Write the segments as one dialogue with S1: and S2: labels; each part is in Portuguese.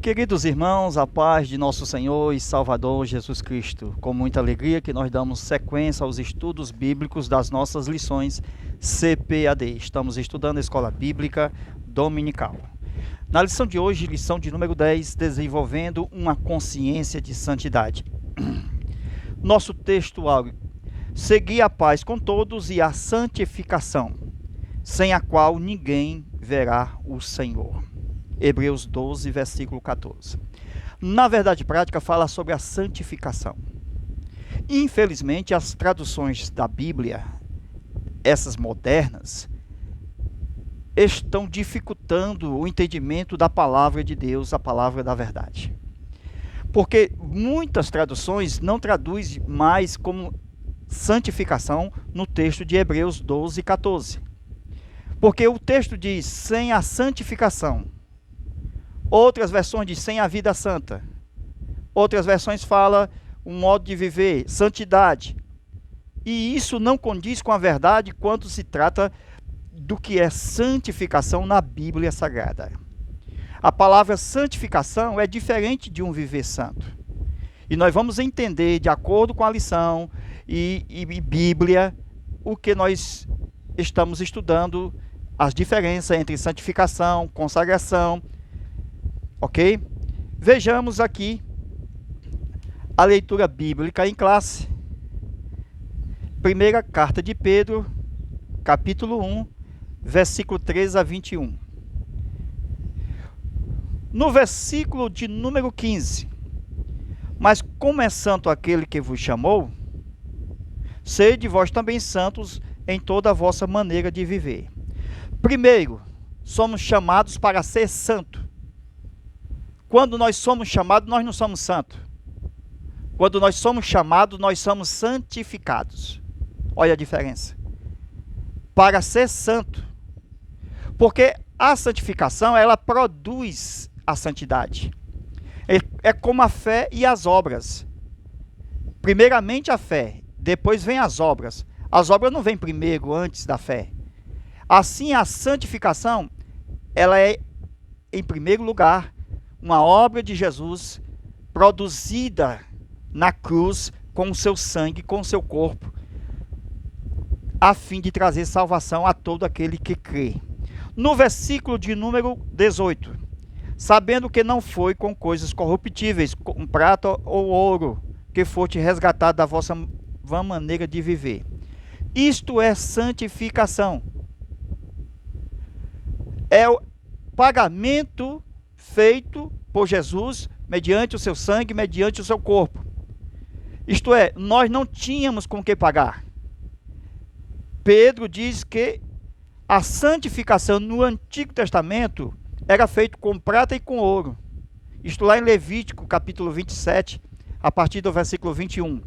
S1: Queridos irmãos, a paz de nosso Senhor e Salvador Jesus Cristo, com muita alegria que nós damos sequência aos estudos bíblicos das nossas lições CPAD. Estamos estudando a Escola Bíblica Dominical. Na lição de hoje, lição de número 10, desenvolvendo uma consciência de santidade. Nosso texto áureo: segui a paz com todos e a santificação, sem a qual ninguém verá o Senhor. Hebreus 12, versículo 14. Na verdade prática, fala sobre a santificação. Infelizmente, as traduções da Bíblia, essas modernas, estão dificultando o entendimento da palavra de Deus, a palavra da verdade. Porque muitas traduções não traduzem mais como santificação no texto de Hebreus 12, 14. Porque o texto diz, sem a santificação. Outras versões dizem sem a vida santa. Outras versões falam um modo de viver, santidade. E isso não condiz com a verdade quando se trata do que é santificação na Bíblia Sagrada. A palavra santificação é diferente de um viver santo. E nós vamos entender, de acordo com a lição e Bíblia, o que nós estamos estudando, as diferenças entre santificação, consagração. Ok? Vejamos aqui a leitura bíblica em classe. Primeira carta de Pedro, capítulo 1, versículo 13 a 21. No versículo de número 15. Mas como é santo aquele que vos chamou, sede vós também santos em toda a vossa maneira de viver. Primeiro, somos chamados para ser santo. Quando nós somos chamados, nós não somos santos. Quando nós somos chamados, nós somos santificados. Olha a diferença. Para ser santo. Porque a santificação, ela produz a santidade. É como a fé e as obras. Primeiramente a fé, depois vem as obras. As obras não vêm primeiro, antes da fé. Assim, a santificação, ela é, em primeiro lugar, uma obra de Jesus produzida na cruz com o seu sangue, com o seu corpo, a fim de trazer salvação a todo aquele que crê. No versículo de número 18, sabendo que não foi com coisas corruptíveis, com prata ou ouro, que foste resgatado da vossa vã maneira de viver. Isto é santificação. É o pagamento feito por Jesus, mediante o seu sangue, mediante o seu corpo. Isto é, nós não tínhamos com que pagar. Pedro diz que a santificação no Antigo Testamento era feita com prata e com ouro. Isto lá em Levítico, capítulo 27, a partir do versículo 21.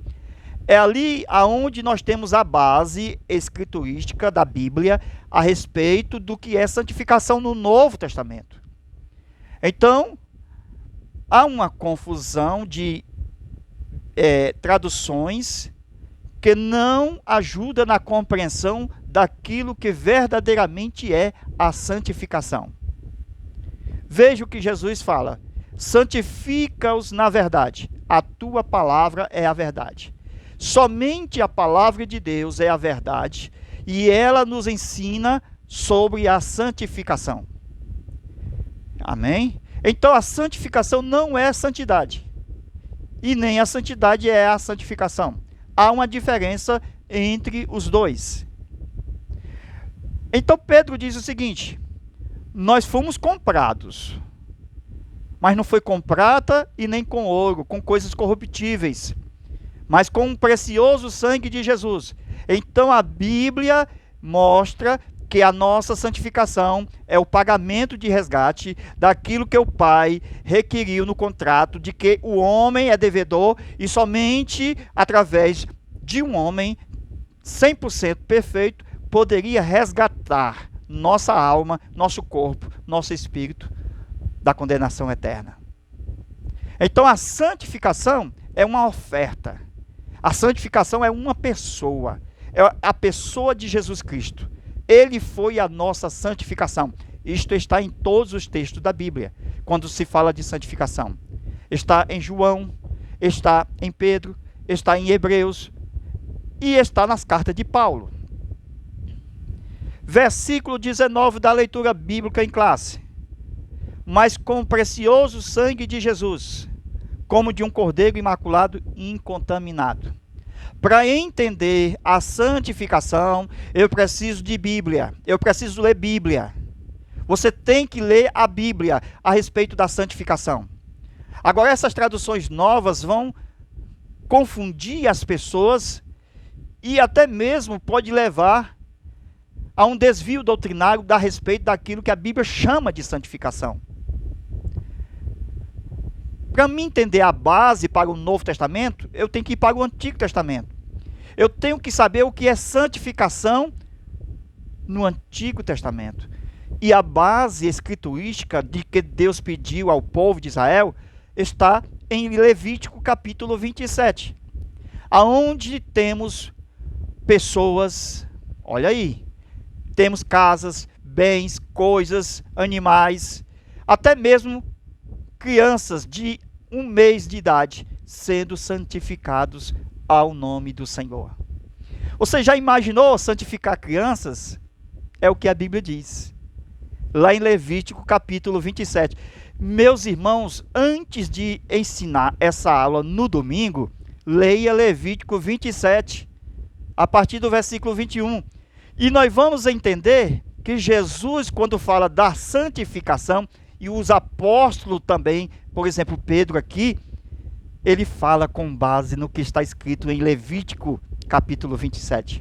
S1: É ali aonde nós temos a base escriturística da Bíblia a respeito do que é santificação no Novo Testamento. Então, há uma confusão de traduções que não ajuda na compreensão daquilo que verdadeiramente é a santificação. Veja o que Jesus fala: santifica-os na verdade, a tua palavra é a verdade. Somente a palavra de Deus é a verdade e ela nos ensina sobre a santificação. Amém? Então a santificação não é santidade. E nem a santidade é a santificação. Há uma diferença entre os dois. Então Pedro diz o seguinte: nós fomos comprados. Mas não foi com prata e nem com ouro, com coisas corruptíveis, mas com o precioso sangue de Jesus. Então a Bíblia mostra que a nossa santificação é o pagamento de resgate daquilo que o Pai requeriu no contrato, de que o homem é devedor e somente através de um homem 100% perfeito poderia resgatar nossa alma, nosso corpo, nosso espírito da condenação eterna. Então a santificação é uma oferta. A santificação é uma pessoa, é a pessoa de Jesus Cristo. Ele foi a nossa santificação. Isto está em todos os textos da Bíblia. quando se fala de santificação. Está em João, está em Pedro, está em Hebreus e está nas cartas de Paulo. Versículo 19 da leitura bíblica em classe. Mas com o precioso sangue de Jesus, como de um cordeiro imaculado e incontaminado. Para entender a santificação, eu preciso de Bíblia, eu preciso ler Bíblia. Você tem que ler a Bíblia a respeito da santificação. Agora, essas traduções novas vão confundir as pessoas e até mesmo pode levar a um desvio doutrinário a respeito daquilo que a Bíblia chama de santificação. Para mim entender a base para o Novo Testamento, eu tenho que ir para o Antigo Testamento. Eu tenho que saber o que é santificação no Antigo Testamento. E a base escriturística de que Deus pediu ao povo de Israel está em Levítico capítulo 27. Aonde temos pessoas, olha aí, temos casas, bens, coisas, animais, até mesmo crianças de 1 mês de idade sendo santificados ao nome do Senhor. Você já imaginou santificar crianças? É o que a Bíblia diz. Lá em Levítico capítulo 27. Meus irmãos, antes de ensinar essa aula no domingo, leia Levítico 27, a partir do versículo 21. E nós vamos entender que Jesus, quando fala da santificação, e os apóstolos também, por exemplo, Pedro aqui, ele fala com base no que está escrito em Levítico capítulo 27.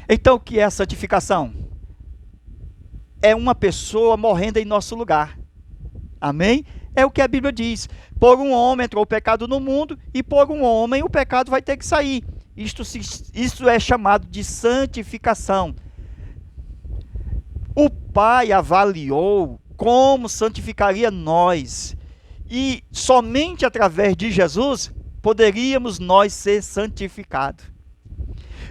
S1: Então, o que é a santificação? É uma pessoa morrendo em nosso lugar. Amém? É o que a Bíblia diz. Por um homem entrou o pecado no mundo, e por um homem o pecado vai ter que sair. Isto é chamado de santificação. O Pai avaliou como santificaria nós. E somente através de Jesus poderíamos nós ser santificados.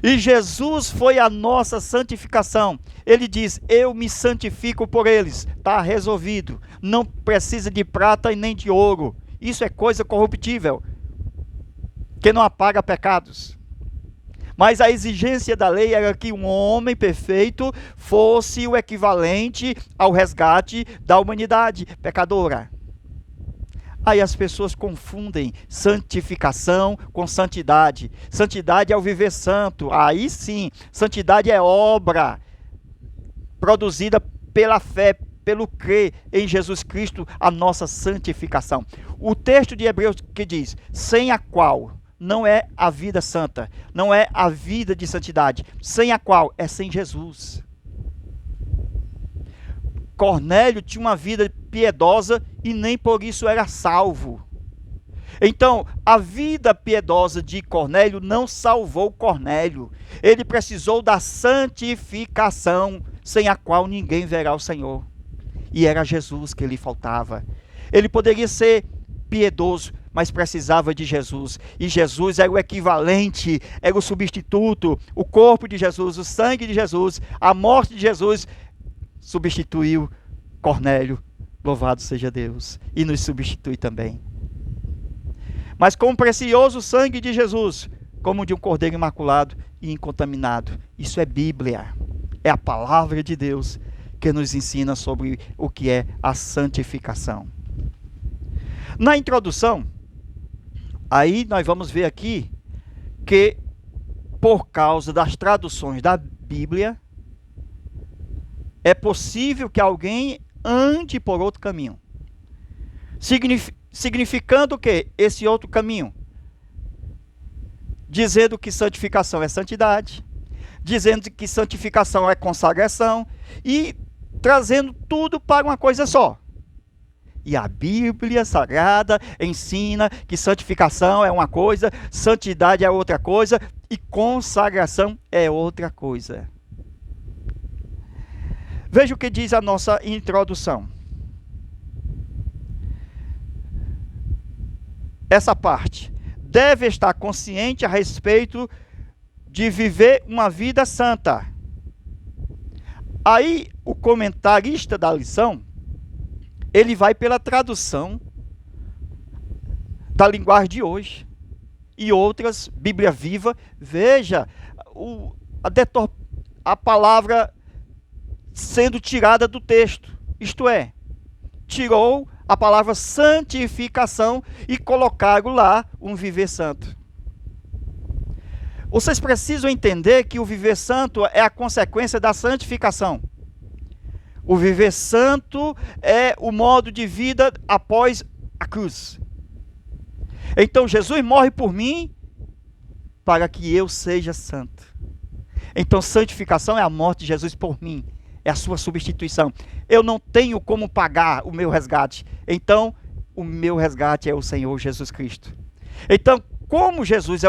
S1: E Jesus foi a nossa santificação. Ele diz, eu me santifico por eles. Está resolvido. Não precisa de prata e nem de ouro. Isso é coisa corruptível, que não apaga pecados. Mas a exigência da lei era que um homem perfeito fosse o equivalente ao resgate da humanidade pecadora. Aí as pessoas confundem santificação com santidade. Santidade é o viver santo. Aí sim, santidade é obra produzida pela fé, pelo crer em Jesus Cristo, a nossa santificação. O texto de Hebreus que diz, sem a qual não é a vida santa, não é a vida de santidade, sem a qual é sem Jesus. Cornélio tinha uma vida piedosa e nem por isso era salvo. Então, a vida piedosa de Cornélio não salvou Cornélio. Ele precisou da santificação, sem a qual ninguém verá o Senhor. E era Jesus que lhe faltava. Ele poderia ser piedoso, mas precisava de Jesus. E Jesus era o equivalente, era o substituto, o corpo de Jesus, o sangue de Jesus, a morte de Jesus substituiu Cornélio. Louvado seja Deus. E nos substitui também. Mas com o precioso sangue de Jesus, como de um cordeiro imaculado e incontaminado. Isso é Bíblia. É a palavra de Deus que nos ensina sobre o que é a santificação. Na introdução, aí nós vamos ver aqui que por causa das traduções da Bíblia, é possível que alguém ande por outro caminho. Significando o quê? Esse outro caminho. Dizendo que santificação é santidade, dizendo que santificação é consagração e trazendo tudo para uma coisa só. E a Bíblia Sagrada ensina que santificação é uma coisa, santidade é outra coisa e consagração é outra coisa. Veja o que diz a nossa introdução. Essa parte. Deve estar consciente a respeito de viver uma vida santa. Aí, o comentarista da lição, ele vai pela tradução da linguagem de hoje. E outras, Bíblia Viva, veja a palavra sendo tirada do texto. Isto é, tirou a palavra santificação e colocaram lá um viver santo. Vocês precisam entender que o viver santo é a consequência da santificação. O viver santo é o modo de vida após a cruz. Então Jesus morre por mim para que eu seja santo. Então santificação é a morte de Jesus por mim. É a sua substituição. Eu não tenho como pagar o meu resgate. Então o meu resgate é o Senhor Jesus Cristo. Então, como Jesus é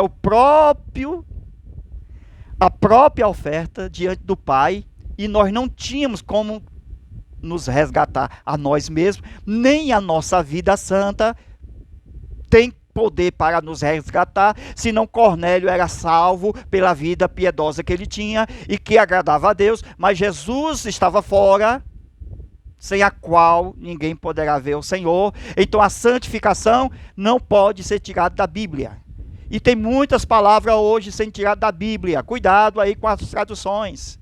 S1: a própria oferta diante do Pai, e nós não tínhamos como nos resgatar a nós mesmos, nem a nossa vida santa tem poder para nos resgatar, senão Cornélio era salvo pela vida piedosa que ele tinha e que agradava a Deus, mas Jesus estava fora, sem a qual ninguém poderá ver o Senhor. Então a santificação não pode ser tirada da Bíblia. E tem muitas palavras hoje sendo tiradas da Bíblia. Cuidado aí com as traduções.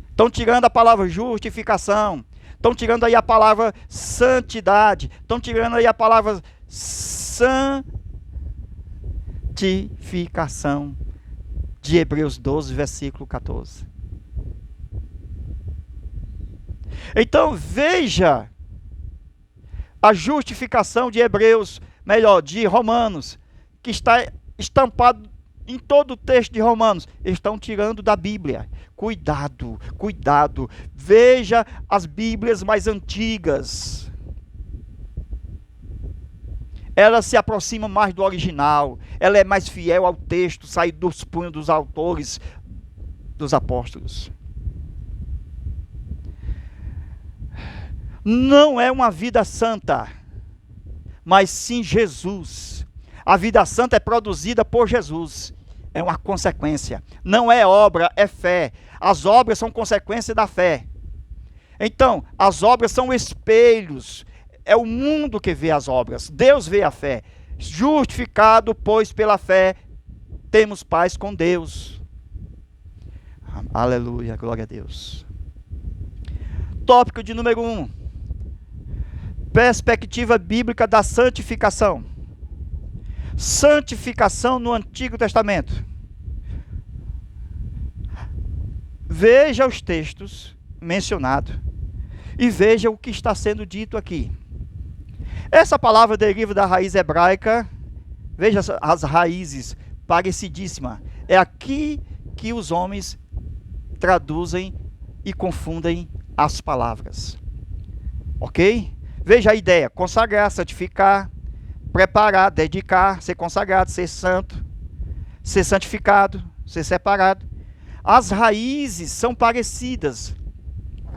S1: Estão tirando a palavra justificação. Estão tirando aí a palavra santidade. Estão tirando aí a palavra santificação. De Hebreus 12, versículo 14. Então veja a justificação de Hebreus, de Romanos, que está estampado em todo o texto de Romanos. Estão tirando da Bíblia. Cuidado, cuidado. Veja as Bíblias mais antigas. Ela se aproxima mais do original. Ela é mais fiel ao texto, saído dos punhos dos autores, dos apóstolos. Não é uma vida santa, mas sim Jesus. A vida santa é produzida por Jesus. É uma consequência. Não é obra, é fé. As obras são consequência da fé. Então, as obras são espelhos. É o mundo que vê as obras. Deus vê a fé. Justificado, pois, pela fé, temos paz com Deus. Aleluia, glória a Deus. Tópico de número 1. Perspectiva bíblica da santificação. Santificação no Antigo Testamento. Veja os textos mencionados e veja o que está sendo dito aqui. Essa palavra deriva da raiz hebraica. Veja as raízes parecidíssimas. É aqui que os homens traduzem e confundem as palavras. Ok? Veja a ideia: consagrar, santificar, preparar, dedicar, ser consagrado, ser santo, ser santificado, ser separado. As raízes são parecidas.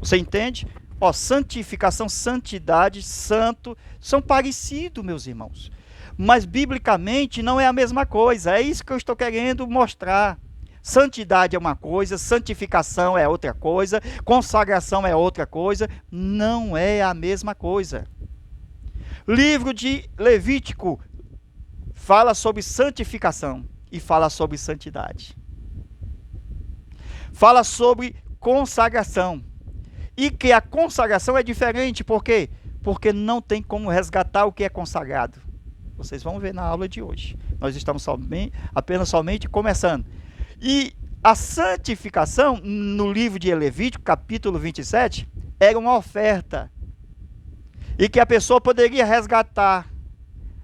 S1: Você entende? Santificação, santidade, santo, são parecidos, meus irmãos. Mas biblicamente não é a mesma coisa. É isso que eu estou querendo mostrar. Santidade é uma coisa, santificação é outra coisa, consagração é outra coisa. Não é a mesma coisa. Livro de Levítico fala sobre santificação e fala sobre santidade. Fala sobre consagração. E que a consagração é diferente, por quê? Porque não tem como resgatar o que é consagrado. Vocês vão ver na aula de hoje. Nós estamos apenas começando. E a santificação, no livro de Levítico, capítulo 27, era uma oferta. E que a pessoa poderia resgatar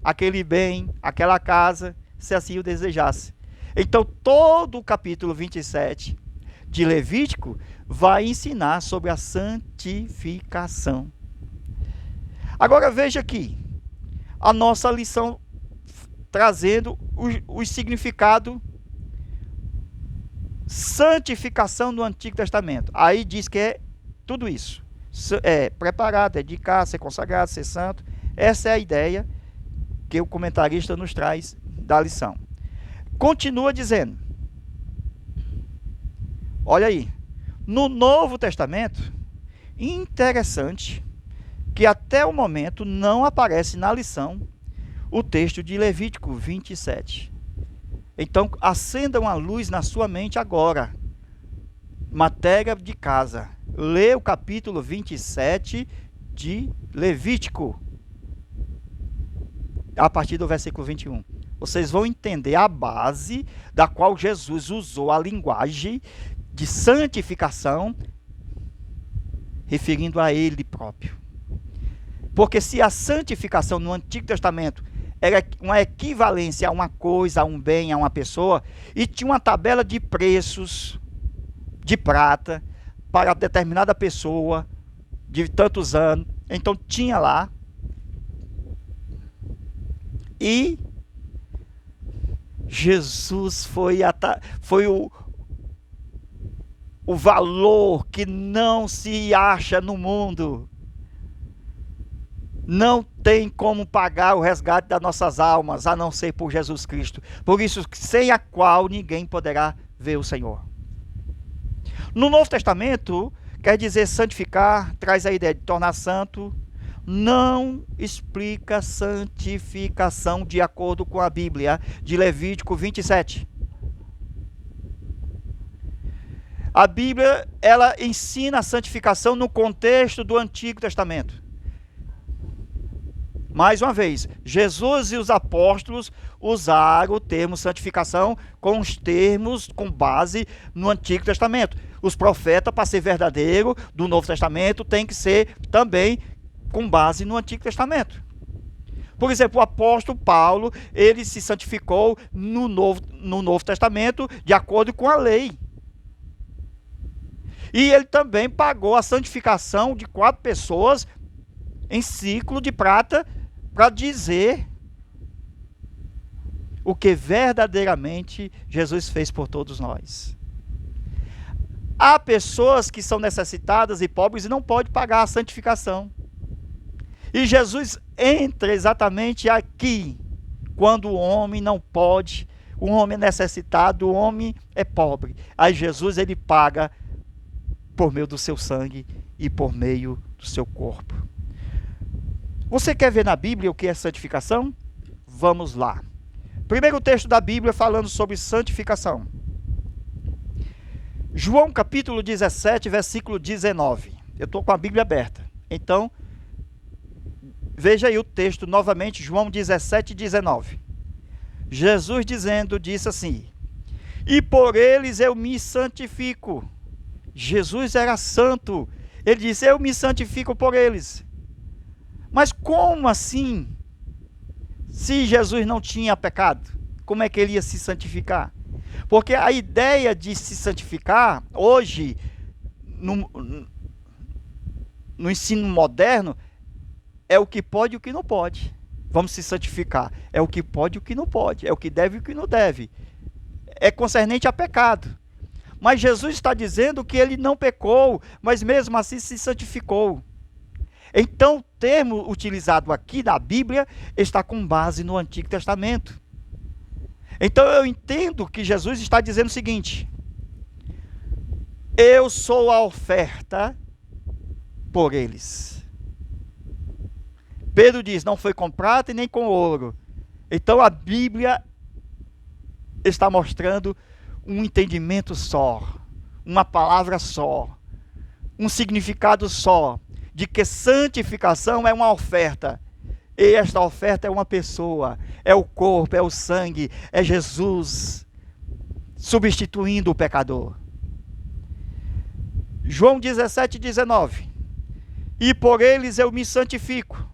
S1: aquele bem, aquela casa, se assim o desejasse. Então, todo o capítulo 27 de Levítico vai ensinar sobre a santificação. Agora veja aqui, a nossa lição trazendo o significado santificação do Antigo Testamento. Aí diz que é tudo isso. É preparar, dedicar, ser consagrado, ser santo. Essa é a ideia que o comentarista nos traz da lição. Continua dizendo, olha aí, no Novo Testamento, interessante, que até o momento não aparece na lição o texto de Levítico 27. Então, acenda uma luz na sua mente agora. Matéria de casa. Lê o capítulo 27 de Levítico, a partir do versículo 21. Vocês vão entender a base da qual Jesus usou a linguagem de santificação, referindo a Ele próprio. Porque se a santificação no Antigo Testamento era uma equivalência a uma coisa, a um bem, a uma pessoa, e tinha uma tabela de preços de prata para determinada pessoa de tantos anos, então tinha lá, e Jesus foi o valor que não se acha no mundo. Não tem como pagar o resgate das nossas almas, a não ser por Jesus Cristo. Por isso, sem a qual ninguém poderá ver o Senhor. No Novo Testamento, quer dizer santificar, traz a ideia de tornar santo, não explica santificação de acordo com a Bíblia de Levítico 27. A Bíblia, ela ensina a santificação no contexto do Antigo Testamento. Mais uma vez, Jesus e os apóstolos usaram o termo santificação com os termos com base no Antigo Testamento. Os profetas, para ser verdadeiro, do Novo Testamento, tem que ser também com base no Antigo Testamento. Por exemplo, o apóstolo Paulo, ele se santificou no Novo Testamento de acordo com a lei. E ele também pagou a santificação de 4 pessoas em ciclo de prata para dizer o que verdadeiramente Jesus fez por todos nós. Há pessoas que são necessitadas e pobres e não podem pagar a santificação. E Jesus entra exatamente aqui, quando o homem não pode, o homem é necessitado, o homem é pobre. Aí Jesus, ele paga por meio do seu sangue e por meio do seu corpo. Você quer ver na Bíblia o que é santificação? Vamos lá. Primeiro texto da Bíblia falando sobre santificação. João capítulo 17, versículo 19. Eu estou com a Bíblia aberta. Então, veja aí o texto novamente, João 17, 19. Jesus disse assim: e por eles eu me santifico. Jesus era santo. Ele disse: eu me santifico por eles. Mas como assim? Se Jesus não tinha pecado, como é que ele ia se santificar? Porque a ideia de se santificar, hoje, no ensino moderno, é o que pode e o que não pode. Vamos se santificar. É o que pode e o que não pode. É o que deve e o que não deve. É concernente a pecado. Mas Jesus está dizendo que ele não pecou, mas mesmo assim se santificou. Então, o termo utilizado aqui na Bíblia está com base no Antigo Testamento. Então, eu entendo que Jesus está dizendo o seguinte: eu sou a oferta por eles. Pedro diz: não foi com prata e nem com ouro. Então, a Bíblia está mostrando um entendimento só, uma palavra só, um significado só, de que santificação é uma oferta. E esta oferta é uma pessoa, é o corpo, é o sangue, é Jesus substituindo o pecador. João 17, 19. E por eles eu me santifico.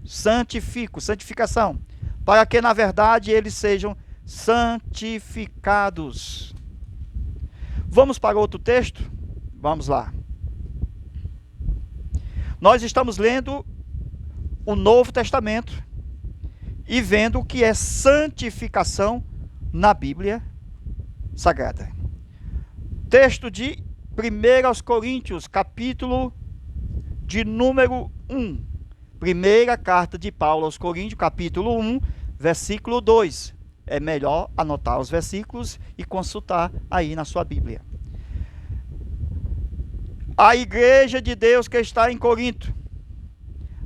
S1: Santificação. Para que na verdade eles sejam santificados. Vamos para outro texto? Vamos lá. Nós estamos lendo o Novo Testamento e vendo o que é santificação na Bíblia Sagrada. Texto de 1 Coríntios, capítulo de número 1. Primeira carta de Paulo aos Coríntios, capítulo 1, versículo 2. É melhor anotar os versículos e consultar aí na sua Bíblia. A igreja de Deus que está em Corinto,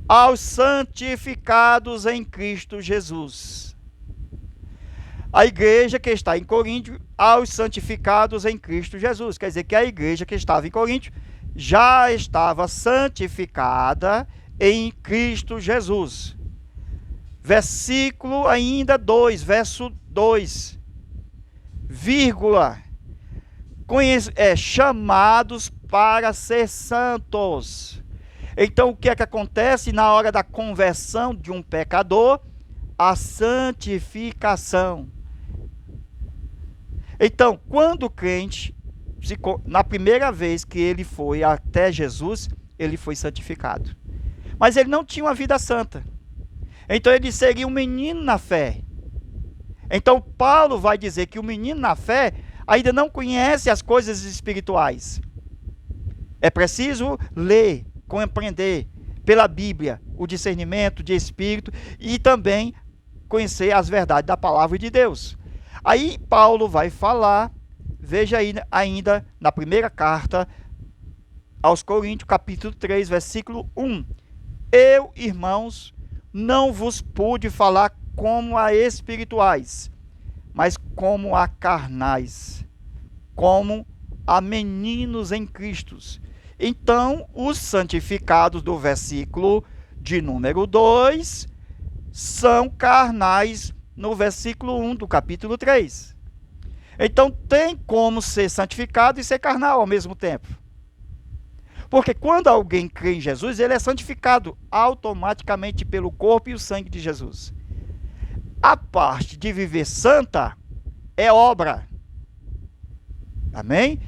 S1: aos santificados em Cristo Jesus. A igreja que está em Coríntio, aos santificados em Cristo Jesus. Quer dizer que a igreja que estava em Coríntio já estava santificada em Cristo Jesus. Versículo ainda 2, verso 2, vírgula, chamados para ser santos. Então, o que é que acontece na hora da conversão de um pecador? A santificação. Então, quando o crente, na primeira vez que ele foi até Jesus, ele foi santificado. Mas ele não tinha uma vida santa. Então, ele seria um menino na fé. Então, Paulo vai dizer que o menino na fé ainda não conhece as coisas espirituais. É preciso ler, compreender pela Bíblia o discernimento de espírito e também conhecer as verdades da palavra de Deus. Aí Paulo vai falar, veja aí ainda na primeira carta aos Coríntios, capítulo 3, versículo 1. Eu, irmãos, não vos pude falar como a espirituais, mas como a carnais, como a meninos em Cristo. Então, os santificados do versículo de número 2 são carnais no versículo 1 do capítulo 3. Então, tem como ser santificado e ser carnal ao mesmo tempo. Porque quando alguém crê em Jesus, ele é santificado automaticamente pelo corpo e o sangue de Jesus. A parte de viver santa é obra. Amém?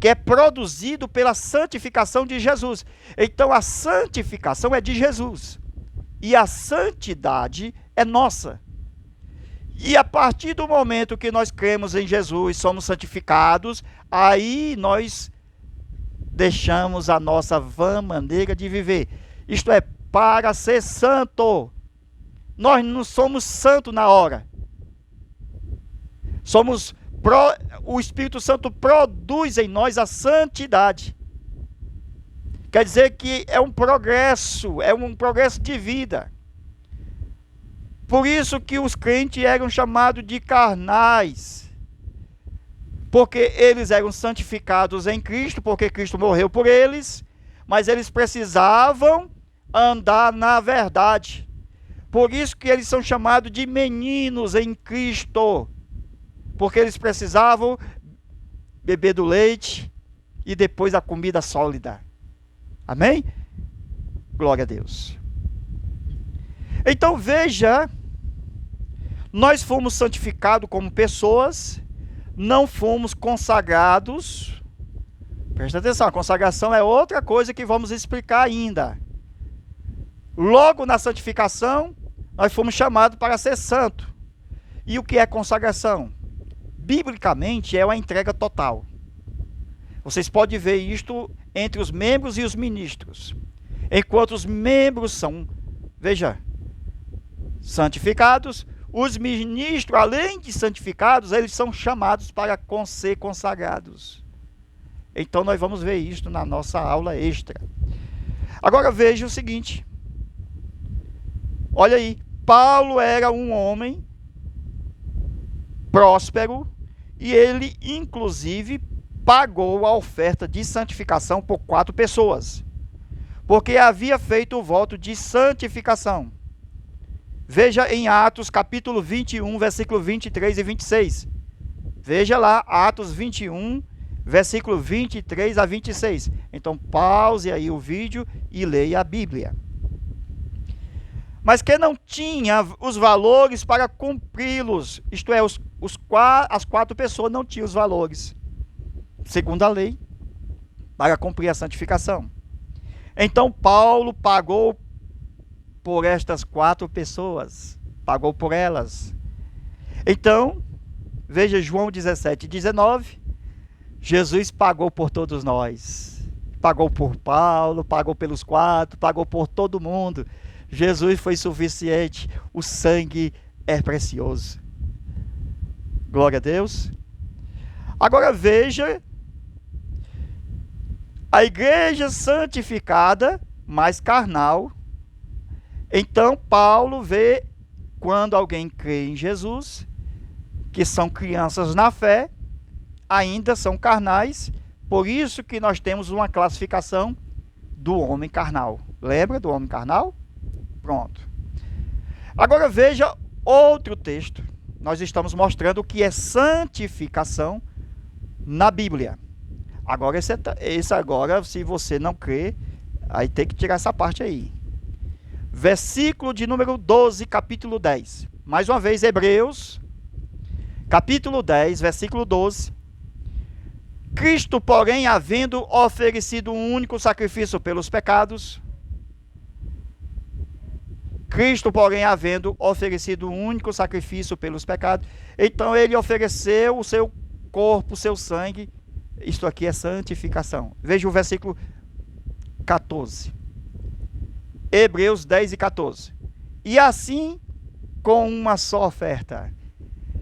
S1: Que é produzido pela santificação de Jesus. Então a santificação é de Jesus. E a santidade é nossa. E a partir do momento que nós cremos em Jesus, somos santificados, aí nós deixamos a nossa vã maneira de viver. Isto é, para ser santo. Nós não somos santos na hora. O Espírito Santo produz em nós a santidade. Quer dizer que é um progresso de vida. Por isso que os crentes eram chamados de carnais. Porque eles eram santificados em Cristo, porque Cristo morreu por eles, mas eles precisavam andar na verdade. Por isso que eles são chamados de meninos em Cristo. Porque eles precisavam beber do leite e depois a comida sólida. Amém? Glória a Deus. Então veja, nós fomos santificados como pessoas, não fomos consagrados. Presta atenção, a consagração é outra coisa que vamos explicar ainda. Logo na santificação, nós fomos chamados para ser santo. E o que é consagração? Biblicamente é uma entrega total. Vocês podem ver isto entre os membros e os ministros. Enquanto os membros são, veja, santificados, os ministros, além de santificados, eles são chamados para ser consagrados. Então nós vamos ver isto na nossa aula extra. Agora veja o seguinte. Olha aí, Paulo era um homem próspero e ele inclusive pagou a oferta de santificação por 4 pessoas, porque havia feito o voto de santificação. Veja em Atos capítulo 21, versículo 23 e 26. Veja lá, Atos 21, versículo 23 a 26. Então pause aí o vídeo e leia a Bíblia. Mas que não tinha os valores para cumpri-los, isto é, as 4 pessoas não tinham os valores, segundo a lei, para cumprir a santificação. Então Paulo pagou por estas 4 pessoas, pagou por elas. Então, veja João 17, 19, Jesus pagou por todos nós, pagou por Paulo, pagou pelos 4, pagou por todo mundo. Jesus foi suficiente, o sangue é precioso. Glória a Deus. Agora veja, a igreja santificada, mas carnal, Então, Paulo vê quando alguém crê em Jesus, que são crianças na fé, ainda são carnais, por isso que nós temos uma classificação do homem carnal. Lembra do homem carnal? Pronto. Agora veja outro texto. Nós estamos mostrando o que é santificação na Bíblia. Agora, esse agora, se você não crê, aí tem que tirar essa parte aí. Versículo de número 12, capítulo 10. Mais uma vez, Hebreus, capítulo 10, versículo 12. Cristo, porém, havendo oferecido um único sacrifício pelos pecados. Cristo, porém, havendo oferecido um único sacrifício pelos pecados. Então, ele ofereceu o seu corpo, o seu sangue. Isto aqui é santificação. Veja o versículo 14. Hebreus 10 e 14. E assim, com uma só oferta.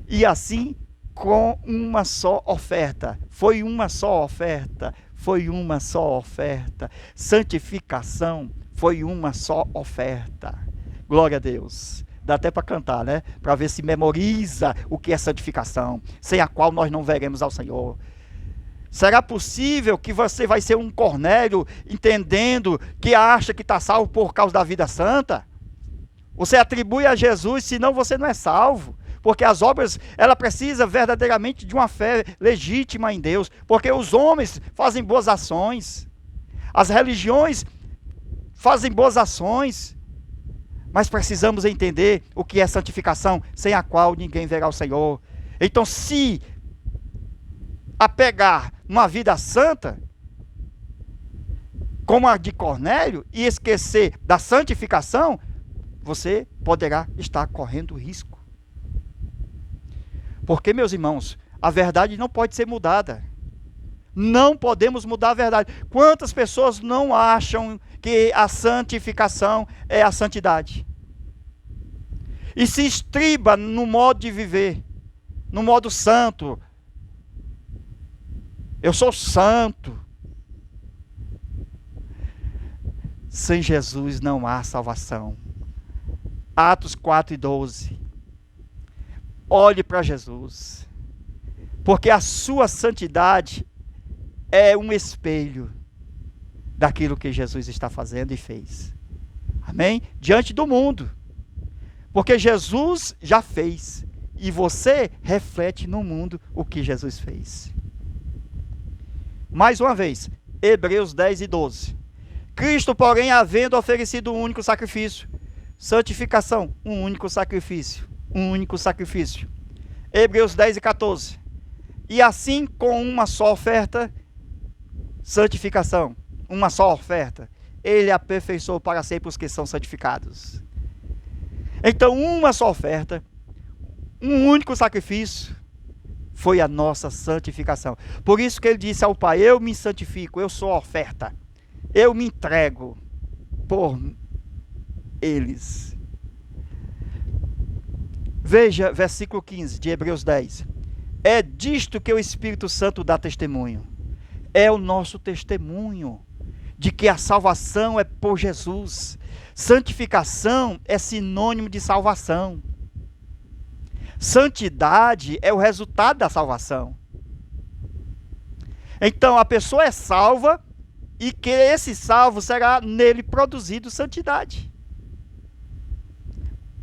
S1: E assim, com uma só oferta. Foi uma só oferta. Foi uma só oferta. Santificação foi uma só oferta. Glória a Deus. Dá até para cantar, né? Para ver se memoriza o que é santificação, sem a qual nós não veremos ao Senhor. Será possível que você vai ser um Cornélio entendendo que acha que está salvo por causa da vida santa? Você atribui a Jesus, senão você não é salvo. Porque as obras, ela precisa verdadeiramente de uma fé legítima em Deus. Porque os homens fazem boas ações. As religiões fazem boas ações. Mas precisamos entender o que é santificação, sem a qual ninguém verá o Senhor. Então, se apegar numa vida santa, como a de Cornélio, e esquecer da santificação, você poderá estar correndo risco. Porque, meus irmãos, a verdade não pode ser mudada. Não podemos mudar a verdade. Quantas pessoas não acham que a santificação é a santidade? E se estriba no modo de viver, no modo santo. Eu sou santo. Sem Jesus não há salvação. Atos 4 e 12. Olhe para Jesus. Porque a sua santidade é um espelho daquilo que Jesus está fazendo e fez. Amém? Diante do mundo. Porque Jesus já fez. E você reflete no mundo o que Jesus fez. Mais uma vez, Hebreus 10 e 12. Cristo, porém, havendo oferecido um único sacrifício. Santificação, um único sacrifício. Um único sacrifício. Hebreus 10 e 14. E assim, com uma só oferta, santificação, uma só oferta, ele aperfeiçoou para sempre os que são santificados. Então, uma só oferta, um único sacrifício, foi a nossa santificação. Por isso que ele disse ao Pai, eu me santifico, eu sou a oferta, eu me entrego por eles. Veja, versículo 15 de Hebreus 10. É disto que o Espírito Santo dá testemunho. É o nosso testemunho de que a salvação é por Jesus. Santificação é sinônimo de salvação. Santidade é o resultado da salvação. Então a pessoa é salva e que esse salvo será nele produzido santidade.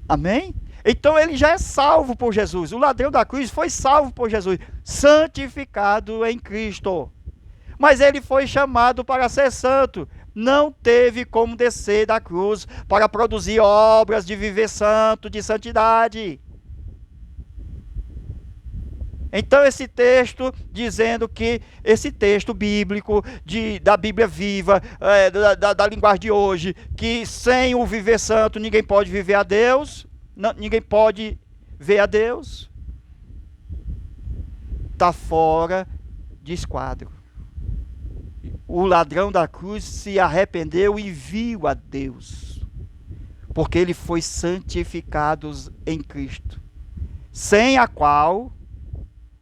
S1: Amém? Então ele já é salvo por Jesus. O ladrão da cruz foi salvo por Jesus, santificado em Cristo. Mas ele foi chamado para ser santo. Não teve como descer da cruz para produzir obras de viver santo, de santidade. Então esse texto dizendo que, esse texto bíblico, da Bíblia viva, da linguagem de hoje, que sem o viver santo ninguém pode viver a Deus, ninguém pode ver a Deus, está fora de esquadro. O ladrão da cruz se arrependeu e viu a Deus, porque ele foi santificado em Cristo, sem a qual,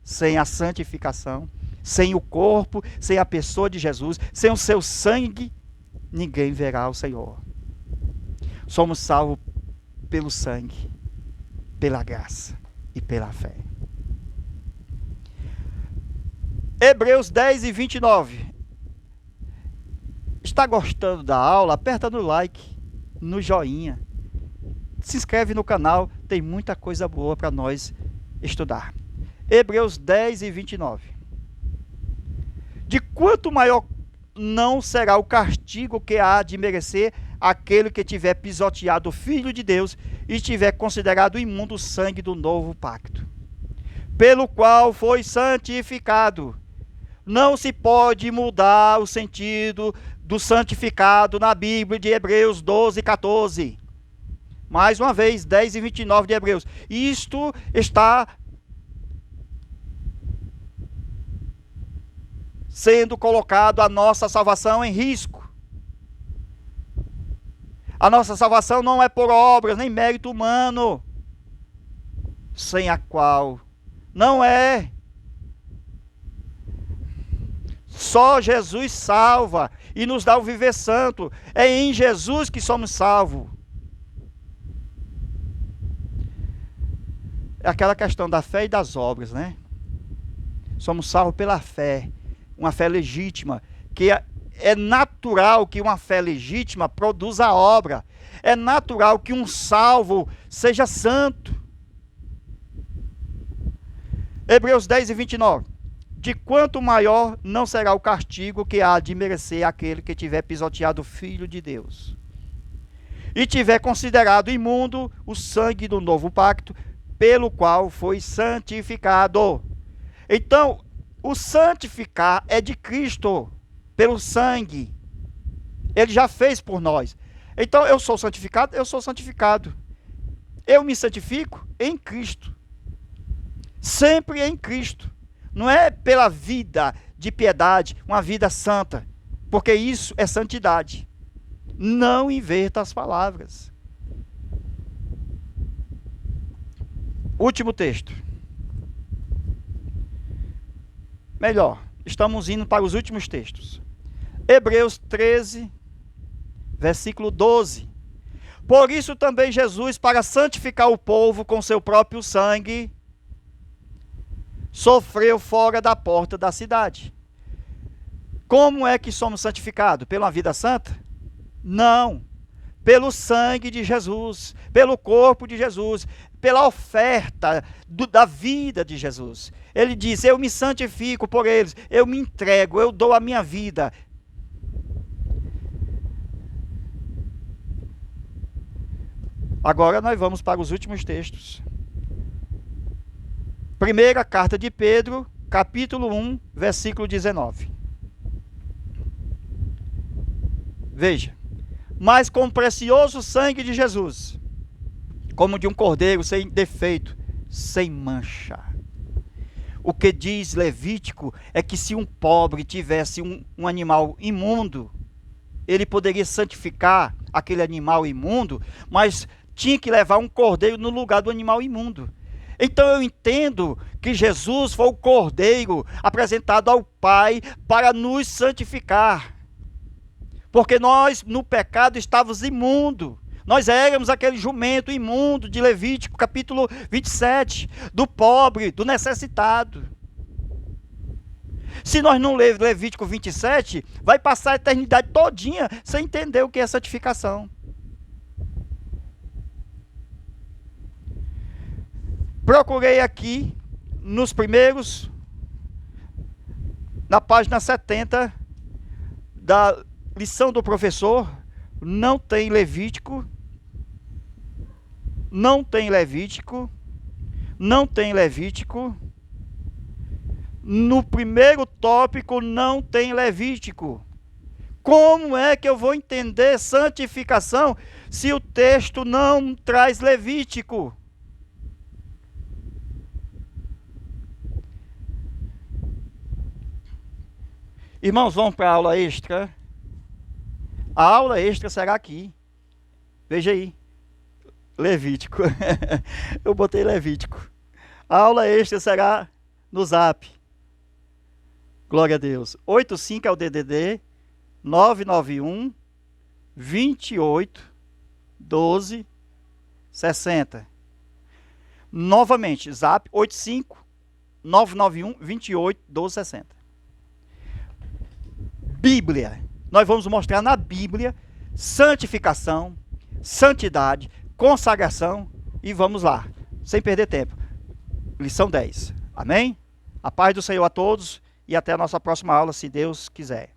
S1: sem a santificação, sem o corpo, sem a pessoa de Jesus, sem o seu sangue, ninguém verá o Senhor. Somos salvos pelo sangue, pela graça e pela fé. Hebreus 10 e 29. Está gostando da aula? Aperta no like, no joinha. Se inscreve no canal, tem muita coisa boa para nós estudar. Hebreus 10 e 29. De quanto maior não será o castigo que há de merecer aquele que tiver pisoteado o Filho de Deus e tiver considerado imundo o sangue do novo pacto, pelo qual foi santificado. Não se pode mudar o sentido do santificado na Bíblia de Hebreus 12 e 14. Mais uma vez, 10 e 29 de Hebreus. Isto está sendo colocado a nossa salvação em risco. A nossa salvação não é por obras, nem mérito humano, sem a qual não é. Só Jesus salva e nos dá o viver santo. É em Jesus que somos salvos. É aquela questão da fé e das obras, né? Somos salvos pela fé, uma fé legítima, que é natural que uma fé legítima produza a obra. É natural que um salvo seja santo. Hebreus 10 e 29. De quanto maior não será o castigo que há de merecer aquele que tiver pisoteado o Filho de Deus e tiver considerado imundo o sangue do novo pacto, pelo qual foi santificado. Então, o santificar é de Cristo, pelo sangue. Ele já fez por nós. Então, eu sou santificado? Eu sou santificado. Eu me santifico em Cristo. Sempre em Cristo. Não é pela vida de piedade, uma vida santa, porque isso é santidade. Não inverta as palavras. Último texto. Melhor, estamos indo para os últimos textos. Hebreus 13, versículo 12. Por isso também Jesus, para santificar o povo com seu próprio sangue, sofreu fora da porta da cidade. Como é que somos santificados? Pela vida santa? Não. Pelo sangue de Jesus, pelo corpo de Jesus, pela oferta da vida de Jesus. Ele diz, eu me santifico por eles, eu me entrego, eu dou a minha vida. Agora nós vamos para os últimos textos. Primeira carta de Pedro, capítulo 1, versículo 19. Veja. Mas com o precioso sangue de Jesus, como de um cordeiro sem defeito, sem mancha. O que diz Levítico é que se um pobre tivesse um animal imundo, ele poderia santificar aquele animal imundo, mas tinha que levar um cordeiro no lugar do animal imundo. Então eu entendo que Jesus foi o cordeiro apresentado ao Pai para nos santificar. Porque nós no pecado estávamos imundos. Nós éramos aquele jumento imundo de Levítico, capítulo 27, do pobre, do necessitado. Se nós não lermos Levítico 27, vai passar a eternidade todinha sem entender o que é santificação. Procurei aqui, nos primeiros, na página 70 da lição do professor, não tem Levítico, não tem Levítico, não tem Levítico. No primeiro tópico não tem Levítico. Como é que eu vou entender santificação se o texto não traz Levítico? Irmãos, vamos para a aula extra. A aula extra será aqui. Veja aí. Levítico. Eu botei Levítico. A aula extra será no Zap. Glória a Deus. 85 é o DDD 991 28 12 60. Novamente, zap 85 991 28 12 60. Bíblia. Nós vamos mostrar na Bíblia santificação, santidade, consagração e vamos lá, sem perder tempo. Lição 10. Amém? A paz do Senhor a todos e até a nossa próxima aula, se Deus quiser.